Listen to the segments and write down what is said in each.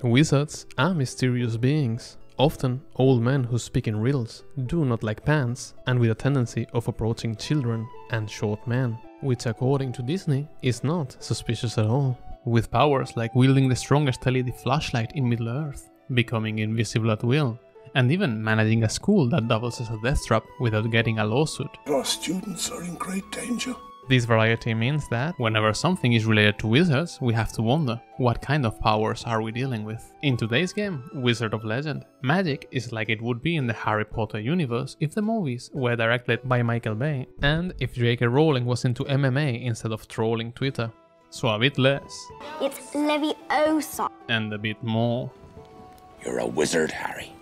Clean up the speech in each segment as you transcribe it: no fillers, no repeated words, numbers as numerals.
Wizards are mysterious beings, often old men who speak in riddles, do not like pants, and with a tendency of approaching children and short men, which according to Disney is not suspicious at all. With powers like wielding the strongest LED flashlight in Middle-earth, becoming invisible at will, and even managing a school that doubles as a death trap without getting a lawsuit. Our students are in great danger. This variety means that whenever something is related to wizards, we have to wonder, what kind of powers are we dealing with? In today's game, Wizard of Legend, magic is like it would be in the Harry Potter universe if the movies were directed by Michael Bay, and if J.K. Rowling was into MMA instead of trolling Twitter. So a bit less. It's Leviosa. And a bit more. You're a wizard, Harry.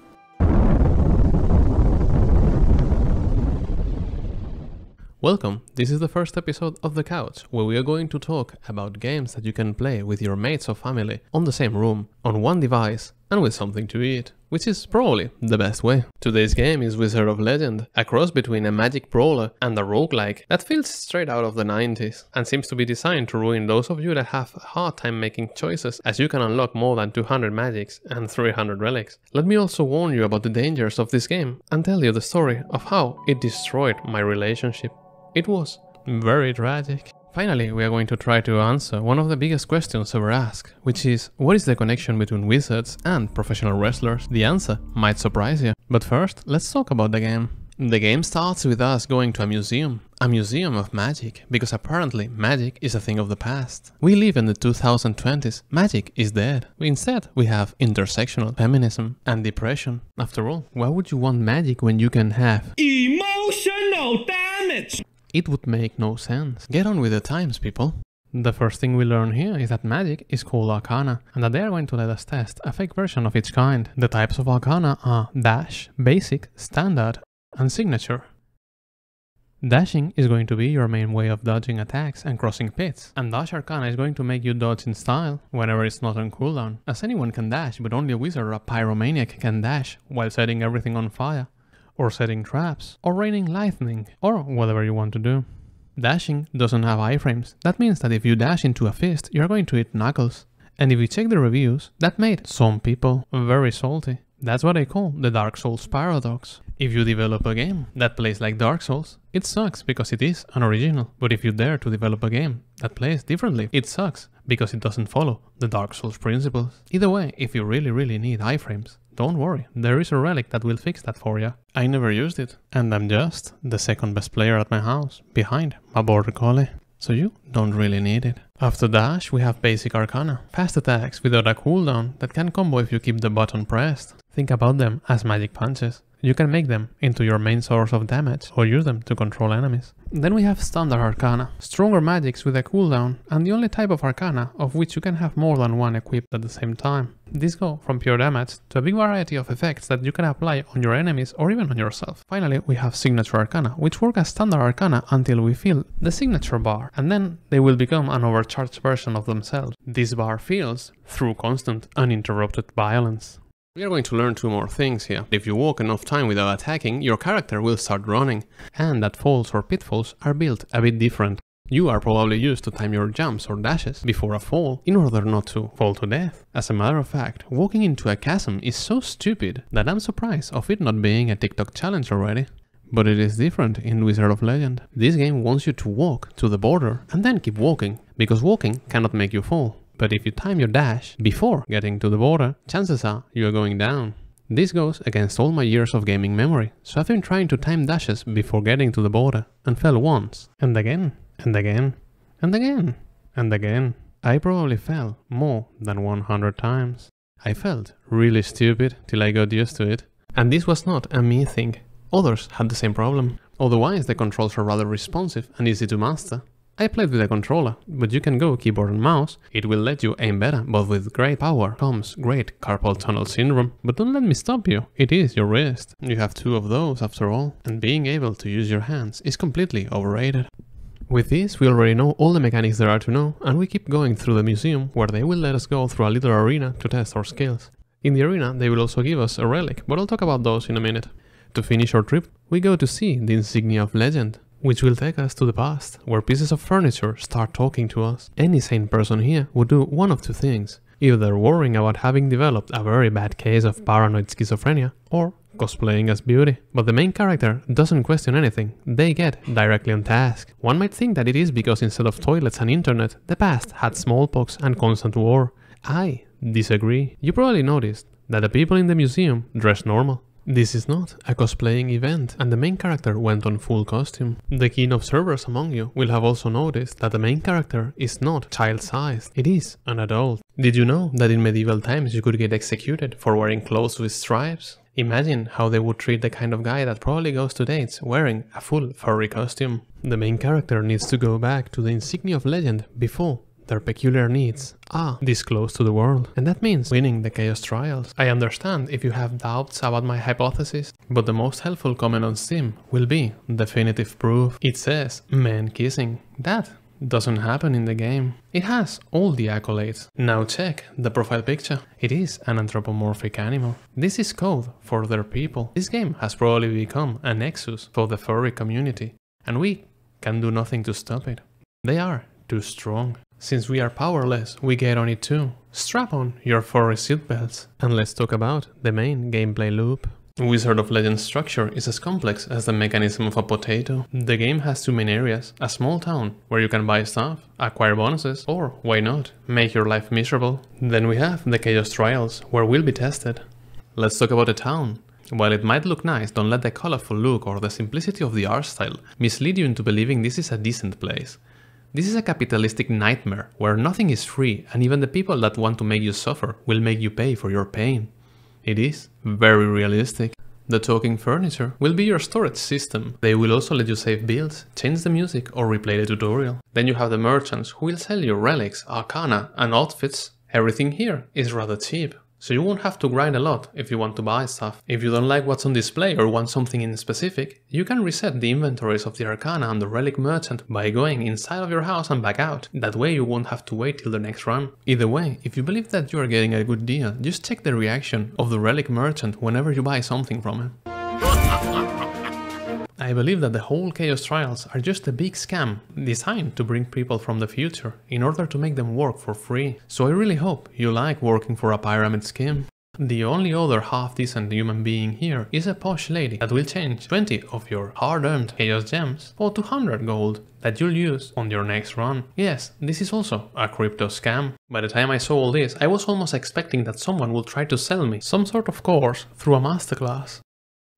Welcome, this is the first episode of The Couch, where we are going to talk about games that you can play with your mates or family on the same room, on one device, and with something to eat, which is probably the best way. Today's game is Wizard of Legend, a cross between a magic brawler and a roguelike that feels straight out of the 90s, and seems to be designed to ruin those of you that have a hard time making choices, as you can unlock more than 200 magics and 300 relics. Let me also warn you about the dangers of this game, and tell you the story of how it destroyed my relationship. It was very tragic. Finally, we are going to try to answer one of the biggest questions ever asked, which is, what is the connection between wizards and professional wrestlers? The answer might surprise you. But first, let's talk about the game. The game starts with us going to a museum of magic, because apparently magic is a thing of the past. We live in the 2020s, magic is dead. Instead, we have intersectional feminism and depression. After all, why would you want magic when you can have emotional damage? It would make no sense. Get on with the times, people. The first thing we learn here is that magic is called Arcana, and that they are going to let us test a fake version of each kind. The types of Arcana are Dash, Basic, Standard, and Signature. Dashing is going to be your main way of dodging attacks and crossing pits, and Dash Arcana is going to make you dodge in style whenever it's not on cooldown, as anyone can dash, but only a wizard or a pyromaniac can dash while setting everything on fire, or setting traps, or raining lightning, or whatever you want to do. Dashing doesn't have iframes. That means that if you dash into a fist, you're going to eat knuckles. And if you check the reviews, that made some people very salty. That's what I call the Dark Souls paradox. If you develop a game that plays like Dark Souls, it sucks because it is unoriginal. But if you dare to develop a game that plays differently, it sucks because it doesn't follow the Dark Souls principles. Either way, if you really need iframes, don't worry, there is a relic that will fix that for you. I never used it, and I'm just the second best player at my house, behind my border collie. So you don't really need it. After Dash, we have Basic Arcana, fast attacks without a cooldown that can combo if you keep the button pressed. Think about them as magic punches. You can make them into your main source of damage, or use them to control enemies. Then we have Standard Arcana, stronger magics with a cooldown, and the only type of Arcana of which you can have more than one equipped at the same time. These go from pure damage to a big variety of effects that you can apply on your enemies or even on yourself. Finally, we have Signature Arcana, which work as Standard Arcana until we fill the signature bar, and then they will become an overcharged version of themselves. This bar fills through constant, uninterrupted violence. We are going to learn two more things here. If you walk enough time without attacking, your character will start running, and that falls or pitfalls are built a bit different. You are probably used to time your jumps or dashes before a fall in order not to fall to death. As a matter of fact, walking into a chasm is so stupid that I'm surprised of it not being a TikTok challenge already. But it is different in Wizard of Legend. This game wants you to walk to the border and then keep walking, because walking cannot make you fall. But if you time your dash before getting to the border, chances are you are going down. This goes against all my years of gaming memory, so I've been trying to time dashes before getting to the border, and fell once, and again, and again, and again, and again. I probably fell more than 100 times. I felt really stupid till I got used to it. And this was not a me thing. Others had the same problem. Otherwise, the controls are rather responsive and easy to master. I played with a controller, but you can go keyboard and mouse. It will let you aim better, but with great power comes great carpal tunnel syndrome. But don't let me stop you, it is your wrist. You have two of those after all, and being able to use your hands is completely overrated. With this, we already know all the mechanics there are to know, and we keep going through the museum, where they will let us go through a little arena to test our skills. In the arena, they will also give us a relic, but I'll talk about those in a minute. To finish our trip, we go to see the insignia of legend, which will take us to the past, where pieces of furniture start talking to us. Any sane person here would do one of two things. either worrying about having developed a very bad case of paranoid schizophrenia or cosplaying as Beauty. But the main character doesn't question anything, they get directly on task. One might think that it is because instead of toilets and internet, the past had smallpox and constant war. I disagree. You probably noticed that the people in the museum dress normal. This is not a cosplaying event, and the main character went on full costume. The keen observers among you will have also noticed that the main character is not child-sized, it is an adult. Did you know that in medieval times you could get executed for wearing clothes with stripes? Imagine how they would treat the kind of guy that probably goes to dates wearing a full furry costume. The main character needs to go back to the insignia of legend before their peculiar needs are disclosed to the world, and that means winning the Chaos Trials. I understand if you have doubts about my hypothesis, but the most helpful comment on Steam will be definitive proof. It says men kissing. That doesn't happen in the game. It has all the accolades. Now check the profile picture. It is an anthropomorphic animal. This is code for their people. This game has probably become a nexus for the furry community, and we can do nothing to stop it. They are too strong. Since we are powerless, we get on it too. Strap on your furry seatbelts, and let's talk about the main gameplay loop. Wizard of Legends structure is as complex as the mechanism of a potato. The game has two main areas, a small town where you can buy stuff, acquire bonuses, or, why not, make your life miserable. Then we have the Chaos Trials, where we'll be tested. Let's talk about the town. While it might look nice, don't let the colorful look or the simplicity of the art style mislead you into believing this is a decent place. This is a capitalistic nightmare where nothing is free, and even the people that want to make you suffer will make you pay for your pain. It is very realistic. The talking furniture will be your storage system. They will also let you save builds, change the music or replay the tutorial. Then you have the merchants who will sell you relics, arcana and outfits. Everything here is rather cheap, so you won't have to grind a lot if you want to buy stuff. If you don't like what's on display or want something in specific, you can reset the inventories of the Arcana and the Relic Merchant by going inside of your house and back out. That way you won't have to wait till the next run. Either way, if you believe that you are getting a good deal, just check the reaction of the Relic Merchant whenever you buy something from him. I believe that the whole Chaos Trials are just a big scam designed to bring people from the future in order to make them work for free. So I really hope you like working for a pyramid scheme. The only other half-decent human being here is a posh lady that will change 20 of your hard-earned Chaos Gems for 200 gold that you'll use on your next run. Yes, this is also a crypto scam. By the time I saw all this, I was almost expecting that someone would try to sell me some sort of course through a masterclass.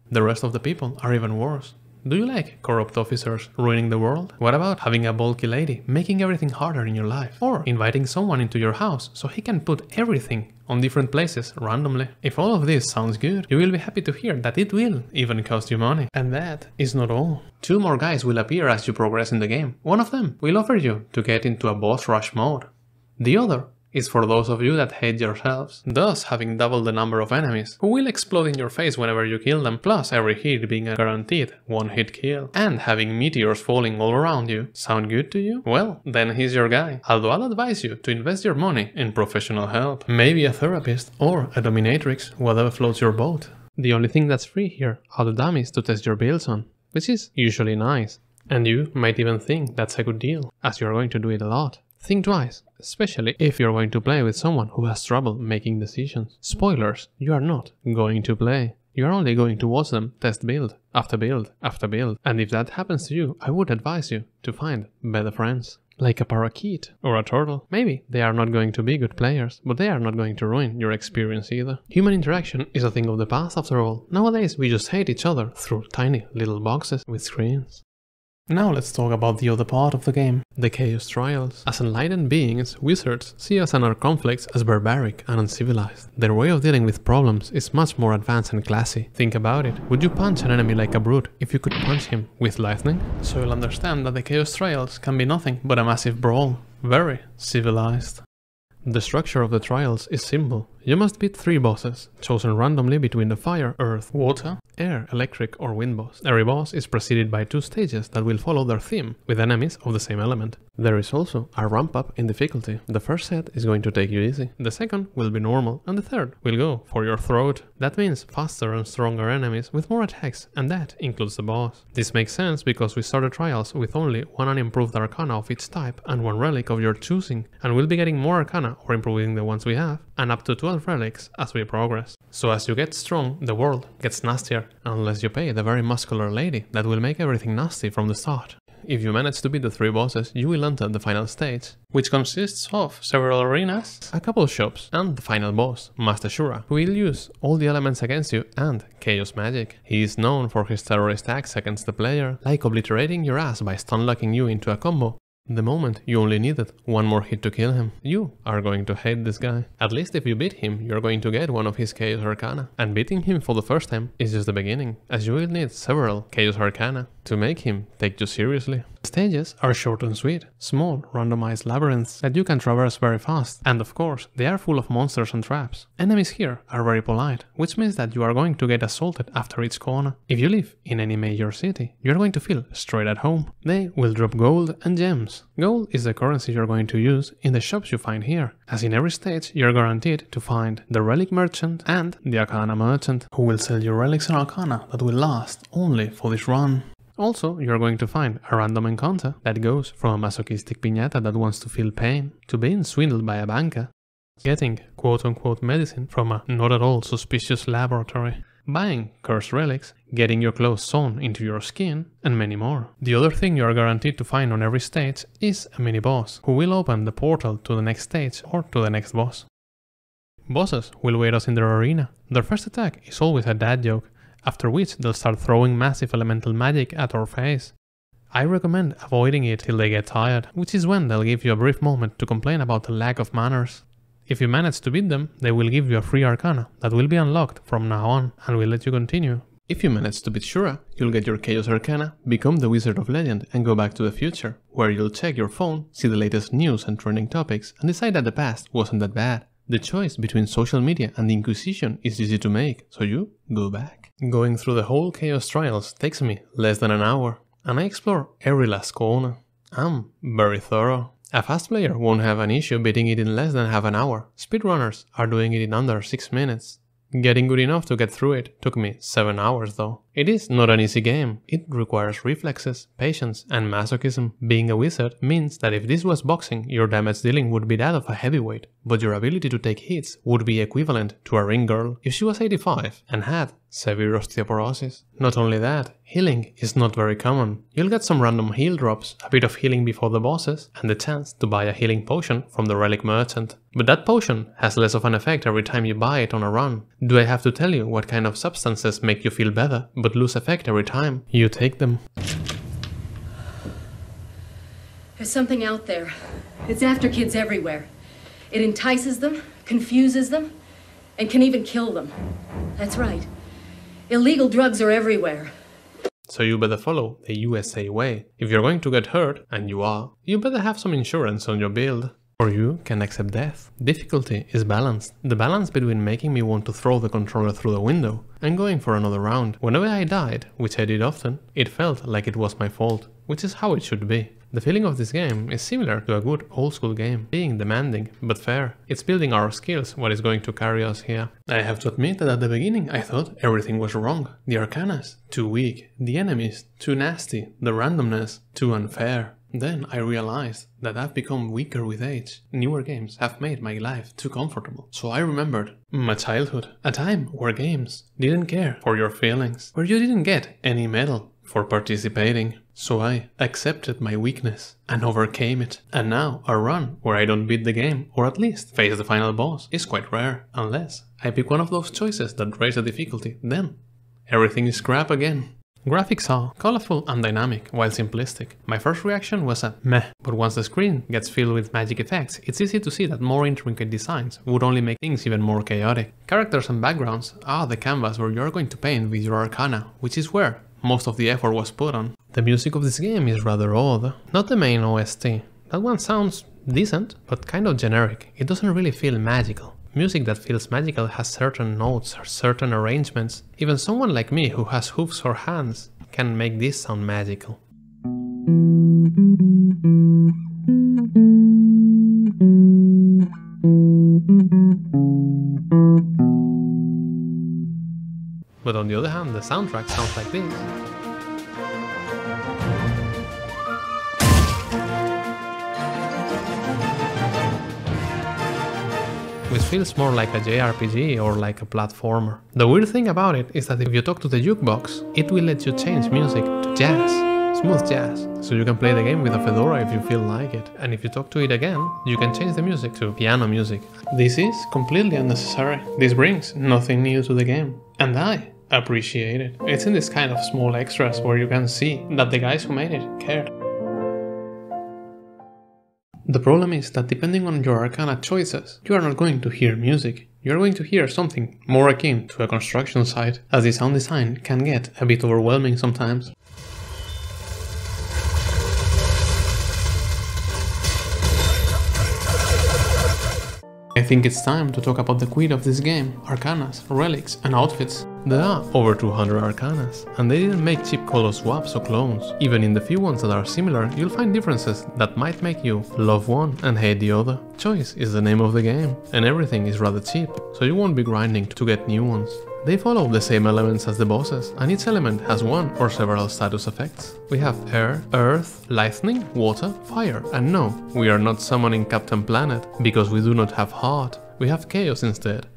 The rest of the people are even worse. Do you like corrupt officers ruining the world? What about having a bulky lady making everything harder in your life? Or inviting someone into your house so he can put everything on different places randomly? If all of this sounds good, you will be happy to hear that it will even cost you money. And that is not all. 2 more guys will appear as you progress in the game. One of them will offer you to get into a boss rush mode. The other is for those of you that hate yourselves, thus having double the number of enemies, who will explode in your face whenever you kill them, plus every hit being a guaranteed one-hit kill, and having meteors falling all around you. Sound good to you? Well, then he's your guy, although I'll advise you to invest your money in professional help. Maybe a therapist or a dominatrix, whatever floats your boat. The only thing that's free here are the dummies to test your builds on, which is usually nice. And you might even think that's a good deal, as you're going to do it a lot. Think twice, especially if you're going to play with someone who has trouble making decisions. Spoilers, you are not going to play. You are only going to watch them test build after build after build. And if that happens to you, I would advise you to find better friends. Like a parakeet or a turtle. Maybe they are not going to be good players, but they are not going to ruin your experience either. Human interaction is a thing of the past after all. Nowadays we just hate each other through tiny little boxes with screens. Now let's talk about the other part of the game, the Chaos Trials. As enlightened beings, wizards see us and our conflicts as barbaric and uncivilized. Their way of dealing with problems is much more advanced and classy. Think about it, would you punch an enemy like a brute if you could punch him with lightning? So you'll understand that the Chaos Trials can be nothing but a massive brawl. Very civilized. The structure of the trials is simple. You must beat 3 bosses, chosen randomly between the fire, earth, water, air, electric or wind boss. Every boss is preceded by 2 stages that will follow their theme, with enemies of the same element. There is also a ramp up in difficulty. The first set is going to take you easy, the second will be normal, and the third will go for your throat. That means faster and stronger enemies with more attacks, and that includes the boss. This makes sense because we started trials with only one unimproved arcana of each type and one relic of your choosing, and we'll be getting more arcana or improving the ones we have, and up to 12 relics as we progress. So as you get strong, the world gets nastier, unless you pay the very muscular lady that will make everything nasty from the start. If you manage to beat the 3 bosses, you will enter the final stage, which consists of several arenas, a couple shops, and the final boss, Master Shura, who will use all the elements against you and chaos magic. He is known for his terrorist acts against the player, like obliterating your ass by stun-locking you into a combo. The moment you only needed one more hit to kill him. You are going to hate this guy. At least if you beat him, you're going to get one of his Chaos Arcana. And beating him for the first time is just the beginning, as you will need several Chaos Arcana to make him take you seriously. The stages are short and sweet, small randomized labyrinths that you can traverse very fast, and of course they are full of monsters and traps. Enemies here are very polite, which means that you are going to get assaulted after each corner. If you live in any major city, you're going to feel straight at home. They will drop gold and gems. Gold is the currency you're going to use in the shops you find here, as in every stage you're guaranteed to find the relic merchant and the arcana merchant, who will sell you relics and arcana that will last only for this run. Also, you're going to find a random encounter that goes from a masochistic piñata that wants to feel pain to being swindled by a banker, getting quote-unquote medicine from a not at all suspicious laboratory, buying cursed relics, getting your clothes sewn into your skin, and many more. The other thing you are guaranteed to find on every stage is a mini-boss, who will open the portal to the next stage or to the next boss. Bosses will wait us in their arena. Their first attack is always a dad joke, after which they'll start throwing massive elemental magic at our face. I recommend avoiding it till they get tired, which is when they'll give you a brief moment to complain about the lack of manners. If you manage to beat them, they will give you a free arcana that will be unlocked from now on and will let you continue. If you manage to beat Shura, you'll get your Chaos Arcana, become the Wizard of Legend and go back to the future, where you'll check your phone, see the latest news and trending topics, and decide that the past wasn't that bad. The choice between social media and the Inquisition is easy to make, so you go back. Going through the whole Chaos Trials takes me less than an hour, and I explore every last corner. I'm very thorough. A fast player won't have an issue beating it in less than half an hour. Speedrunners are doing it in under 6 minutes. Getting good enough to get through it took me 7 hours though. It is not an easy game. It requires reflexes, patience, and masochism. Being a wizard means that if this was boxing, your damage dealing would be that of a heavyweight, but your ability to take hits would be equivalent to a ring girl if she was 85 and had severe osteoporosis. Not only that, healing is not very common. You'll get some random heal drops, a bit of healing before the bosses, and the chance to buy a healing potion from the relic merchant. But that potion has less of an effect every time you buy it on a run. Do I have to tell you what kind of substances make you feel better, but lose effect every time you take them? There's something out there. It's after kids everywhere. It entices them, confuses them, and can even kill them. That's right. Illegal drugs are everywhere. So you better follow the USA way. If you're going to get hurt, and you are, you better have some insurance on your build, or you can accept death. Difficulty is balanced. The balance between making me want to throw the controller through the window and going for another round. Whenever I died, which I did often, it felt like it was my fault, which is how it should be. The feeling of this game is similar to a good old school game, being demanding, but fair. It's building our skills what is going to carry us here. I have to admit that at the beginning I thought everything was wrong. The arcanas, too weak. The enemies, too nasty. The randomness, too unfair. Then I realized that I've become weaker with age. Newer games have made my life too comfortable. So I remembered my childhood, a time where games didn't care for your feelings, where you didn't get any medal for participating. So I accepted my weakness and overcame it. And now a run where I don't beat the game, or at least face the final boss, is quite rare, unless I pick one of those choices that raise the difficulty. Then everything is crap again. Graphics are colorful and dynamic, while simplistic. My first reaction was a meh, but once the screen gets filled with magic effects, it's easy to see that more intricate designs would only make things even more chaotic. Characters and backgrounds are the canvas where you're going to paint with your arcana, which is where most of the effort was put on. The music of this game is rather odd. Not the main OST. That one sounds decent, but kind of generic. It doesn't really feel magical. Music that feels magical has certain notes or certain arrangements. Even someone like me who has hooves or hands can make this sound magical. But on the other hand, the soundtrack sounds like this. Which feels more like a JRPG or like a platformer. The weird thing about it is that if you talk to the jukebox, it will let you change music to jazz, smooth jazz, so you can play the game with a fedora if you feel like it. And if you talk to it again, you can change the music to piano music. This is completely unnecessary. This brings nothing new to the game, and I appreciate it. It's in this kind of small extras where you can see that the guys who made it cared. The problem is that depending on your arcana choices, you are not going to hear music. You are going to hear something more akin to a construction site, as the sound design can get a bit overwhelming sometimes. I think it's time to talk about the queen of this game, arcanas, relics and outfits. There are over 200 arcanas, and they didn't make cheap color swaps or clones. Even in the few ones that are similar, you'll find differences that might make you love one and hate the other. Choice is the name of the game, and everything is rather cheap, so you won't be grinding to get new ones. They follow the same elements as the bosses, and each element has one or several status effects. We have air, earth, lightning, water, fire, and no, we are not summoning Captain Planet, because we do not have heart, we have chaos instead.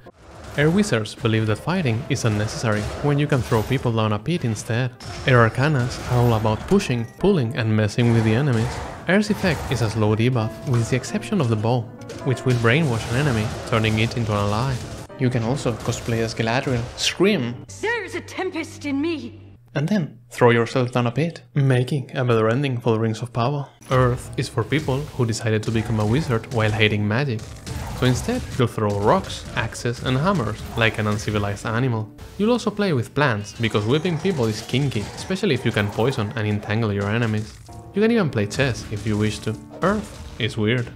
Air wizards believe that fighting is unnecessary when you can throw people down a pit instead. Air arcanas are all about pushing, pulling and messing with the enemies. Air's effect is a slow debuff, with the exception of the bow, which will brainwash an enemy, turning it into an ally. You can also cosplay as Galadriel, scream, There's a tempest in me! and then throw yourself down a pit, making a better ending for the Rings of Power. Earth is for people who decided to become a wizard while hating magic. So instead, you'll throw rocks, axes and hammers, like an uncivilized animal. You'll also play with plants, because whipping people is kinky, especially if you can poison and entangle your enemies. You can even play chess if you wish to. Earth is weird.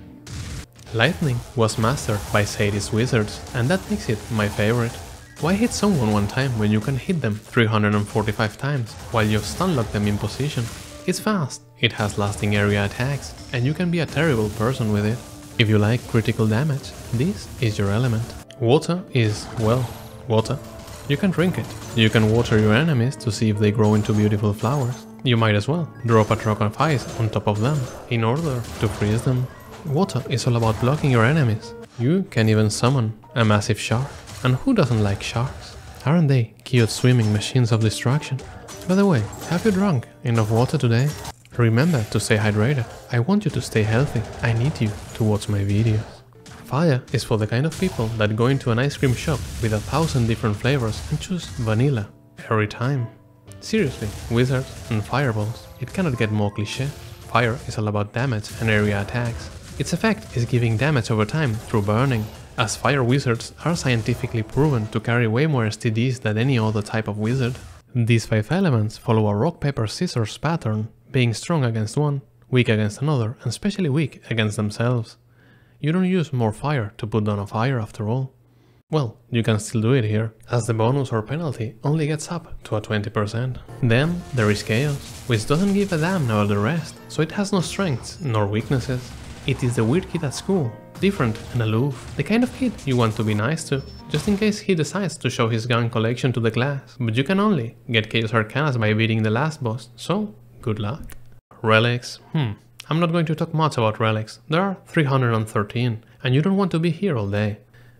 Lightning was mastered by Sadist wizards, and that makes it my favorite. Why hit someone one time when you can hit them 345 times while you've stun-locked them in position? It's fast, it has lasting area attacks, and you can be a terrible person with it. If you like critical damage, this is your element. Water is, well, water. You can drink it. You can water your enemies to see if they grow into beautiful flowers. You might as well drop a truck of ice on top of them in order to freeze them. Water is all about blocking your enemies. You can even summon a massive shark. And who doesn't like sharks? Aren't they cute swimming machines of destruction? By the way, have you drunk enough water today? Remember to stay hydrated. I want you to stay healthy. I need you to watch my videos. Fire is for the kind of people that go into an ice cream shop with 1,000 different flavors and choose vanilla every time. Seriously, wizards and fireballs. It cannot get more cliché. Fire is all about damage and area attacks. Its effect is giving damage over time through burning, as fire wizards are scientifically proven to carry way more STDs than any other type of wizard. These 5 elements follow a rock, paper, scissors pattern, being strong against one, weak against another, and especially weak against themselves. You don't use more fire to put down a fire after all. Well, you can still do it here, as the bonus or penalty only gets up to a 20%. Then there is chaos, which doesn't give a damn about the rest, so it has no strengths nor weaknesses. It is the weird kid at school, different and aloof, the kind of kid you want to be nice to, just in case he decides to show his gun collection to the class. But you can only get Chaos Arcanas by beating the last boss, so good luck. Relics, I'm not going to talk much about relics, there are 313, and you don't want to be here all day.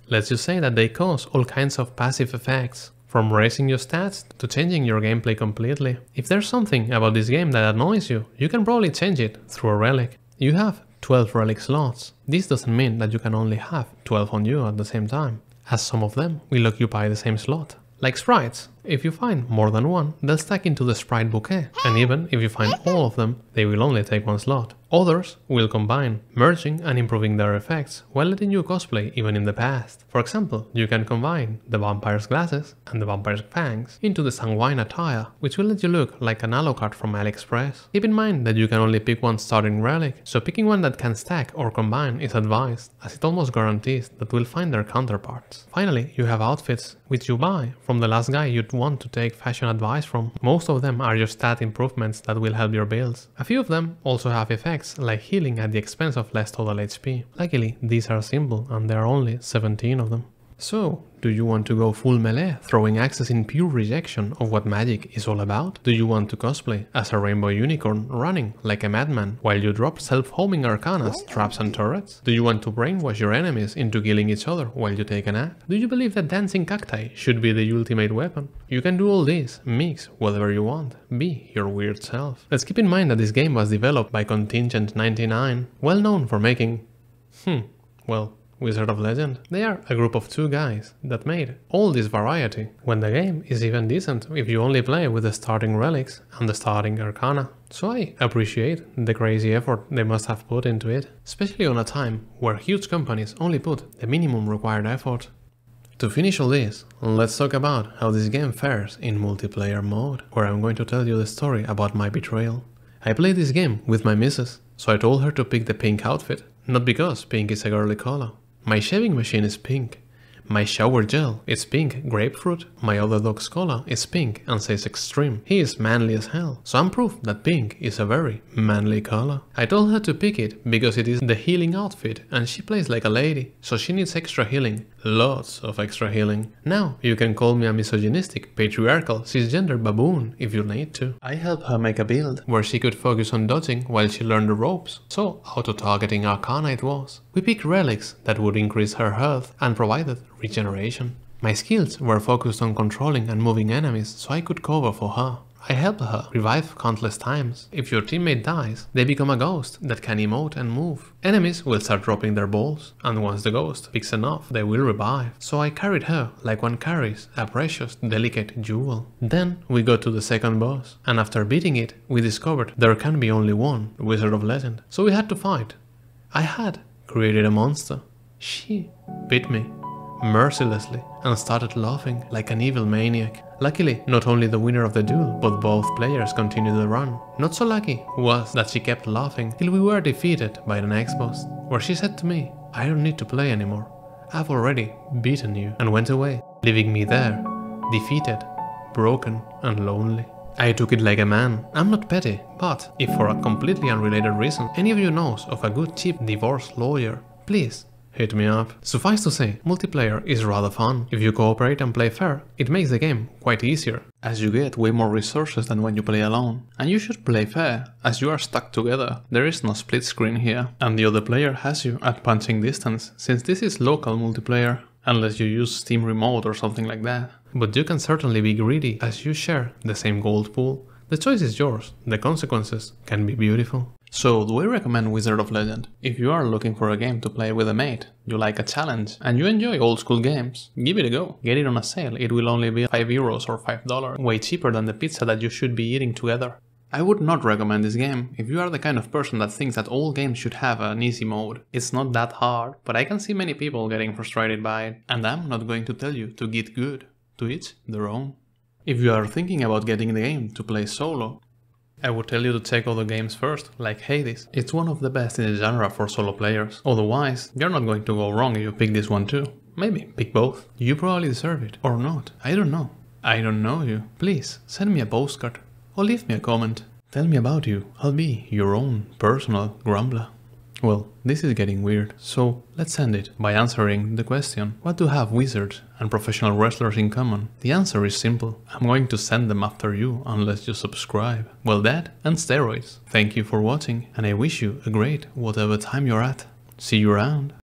Let's just say that they cause all kinds of passive effects, from raising your stats to changing your gameplay completely. If there's something about this game that annoys you, you can probably change it through a relic. You have 12 relic slots. This doesn't mean that you can only have 12 on you at the same time, as some of them will occupy the same slot. Like sprites, if you find more than one, they'll stack into the sprite bouquet, and even if you find all of them, they will only take one slot. Others will combine, merging and improving their effects, while letting you cosplay even in the past. For example, you can combine the vampire's glasses and the vampire's fangs into the sanguine attire, which will let you look like an Alucard from AliExpress. Keep in mind that you can only pick one starting relic, so picking one that can stack or combine is advised, as it almost guarantees that we'll find their counterparts. Finally, you have outfits, which you buy from the last guy you'd want to take fashion advice from. Most of them are just stat improvements that will help your builds. A few of them also have effects perks like healing at the expense of less total HP. Luckily, these are simple and there are only 17 of them. So, do you want to go full melee, throwing axes in pure rejection of what magic is all about? Do you want to cosplay as a rainbow unicorn running like a madman while you drop self-homing arcanas, traps and turrets? Do you want to brainwash your enemies into killing each other while you take a nap? Do you believe that dancing cacti should be the ultimate weapon? You can do all this, mix whatever you want, be your weird self. Let's keep in mind that this game was developed by Contingent 99, well known for making... Wizard of Legend. They are a group of 2 guys that made all this variety, when the game is even decent if you only play with the starting relics and the starting arcana. So I appreciate the crazy effort they must have put into it, especially on a time where huge companies only put the minimum required effort. To finish all this, let's talk about how this game fares in multiplayer mode, where I'm going to tell you the story about my betrayal. I played this game with my missus, so I told her to pick the pink outfit, not because pink is a girly color. My shaving machine is pink. My shower gel is pink grapefruit. My other dog's collar is pink and says extreme. He is manly as hell, so I'm proof that pink is a very manly color. I told her to pick it because it is the healing outfit and she plays like a lady, so she needs extra healing. Lots of extra healing. Now, you can call me a misogynistic, patriarchal, cisgender baboon if you need to. I helped her make a build where she could focus on dodging while she learned the ropes, so auto-targeting arcana it was. We picked relics that would increase her health and provided regeneration. My skills were focused on controlling and moving enemies so I could cover for her. I helped her revive countless times. If your teammate dies, they become a ghost that can emote and move. Enemies will start dropping their balls, and once the ghost picks enough, they will revive. So I carried her like one carries a precious, delicate jewel. Then we got to the second boss, and after beating it, we discovered there can be only one Wizard of Legend. So we had to fight. I had created a monster. She bit me mercilessly and started laughing like an evil maniac. Luckily, not only the winner of the duel, but both players continued the run. Not so lucky was that she kept laughing till we were defeated by the next boss, where she said to me, "I don't need to play anymore. I've already beaten you," and went away, leaving me there, defeated, broken and lonely. I took it like a man. I'm not petty, but if for a completely unrelated reason any of you knows of a good cheap divorce lawyer, please hit me up. Suffice to say, multiplayer is rather fun. If you cooperate and play fair, it makes the game quite easier, as you get way more resources than when you play alone. And you should play fair, as you are stuck together. There is no split screen here, and the other player has you at punching distance, since this is local multiplayer, unless you use Steam Remote or something like that. But you can certainly be greedy, as you share the same gold pool. The choice is yours, the consequences can be beautiful. So, do I recommend Wizard of Legend? If you are looking for a game to play with a mate, you like a challenge, and you enjoy old school games, give it a go. Get it on a sale, it will only be €5 or $5, way cheaper than the pizza that you should be eating together. I would not recommend this game if you are the kind of person that thinks that all games should have an easy mode. It's not that hard, but I can see many people getting frustrated by it, and I'm not going to tell you to get good. To each their own. If you are thinking about getting the game to play solo, I would tell you to check other games first, like Hades. It's one of the best in the genre for solo players. Otherwise, you're not going to go wrong if you pick this one too. Maybe pick both. You probably deserve it. Or not. I don't know. I don't know you. Please, send me a postcard. Or leave me a comment. Tell me about you. I'll be your own personal grumbler. Well, this is getting weird, so let's end it by answering the question: what do have wizards and professional wrestlers in common? The answer is simple. I'm going to send them after you unless you subscribe. Well, that and steroids. Thank you for watching, and I wish you a great whatever time you're at. See you around.